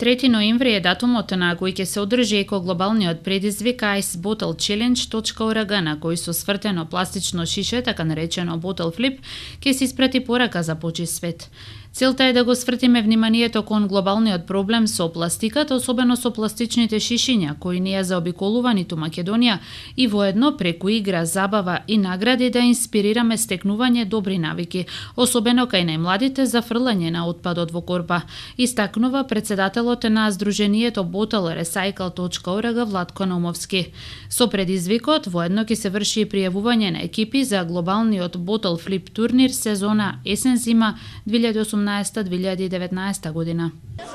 3 ноември е датумот на кој ќе се одржи екоглобалниот предизвик icebottlechallenge.org, на кој со свртено пластично шише, така наречено bottle flip, ќе се испрати порака за почист свет. Целта е да го свртиме вниманието кон глобалниот проблем со пластиката, особено со пластичните шишиња, кои не ја заобиколува ниту Македонија, и воедно преку игра, забава и награди да инспирираме стекнување добри навики, особено кај најмладите за фрлање на отпадот во корпа, истакнува председателот на Сдруженијето bottlerecycle.org Владко Наумовски. Со предизвикот воедно ќе се врши и пријавување на екипи за глобалниот Bottle Flip турнир сезона есен-зима 2018-2019 година.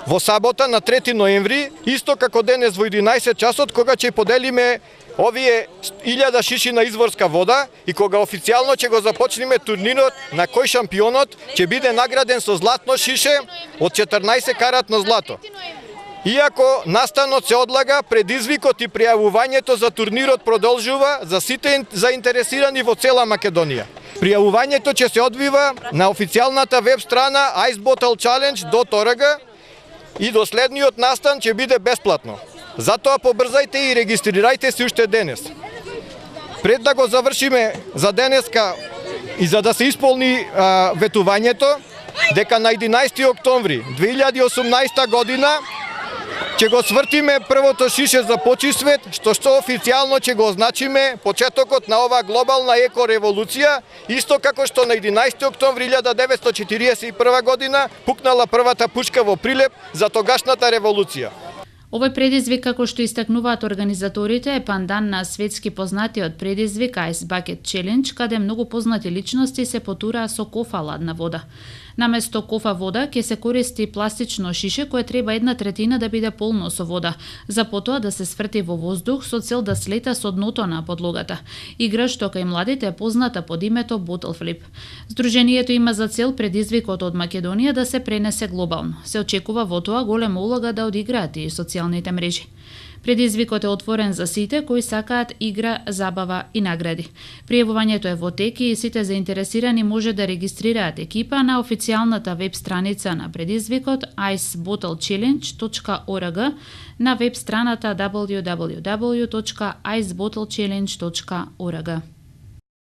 Во сабота на 3 ноември, исто како денес во 11 часот, кога ќе поделиме овие 1000 шиши на изворска вода и кога официјално ќе го започнеме турнирот на кој шампионот ќе биде награден со златно шише од 14 каратно злато. Иако настанот се одлага, предизвикот и пријавувањето за турнирот продолжува за сите заинтересирани во цела Македонија. Пријавувањето ќе се одвива на официјалната веб страна icebottlechallenge.org и доследниот настан ќе биде бесплатно. Затоа побрзајте и регистрирајте се уште денес. Пред да го завршиме за денеска и за да се исполни ветувањето, дека на 11 октомври 2018 година ќе го свртиме првото шише за почист свет, што официјално ќе го означиме почетокот на оваа глобална екореволуција, исто како што на 11 октомври 1941 година пукнала првата пушка во Прилеп за тогашната револуција. Овој предизвик, како што истакнуваат организаторите, е пандан на светски познатиот предизвик Ice Bucket Challenge, каде многу познати личности се потураа со кофа ладна вода. Наместо кофа вода ќе се користи пластично шише кое треба 1/3 да биде полно со вода, за потоа да се сврти во воздух со цел да слета со дното на подлогата. Игра што кај младите е позната под името Bottle Flip. Сдруженијето има за цел предизвикот од Македонија да се пренесе глобално. Се очекува во тоа голема улога да одиграат и социјалните мрежи. Предизвикот е отворен за сите кои сакаат игра, забава и награди. Пријавувањето е во тек и сите заинтересирани може да регистрираат екипа на официјалната веб страница на предизвикот icebottlechallenge.org, на веб страната www.icebottlechallenge.org.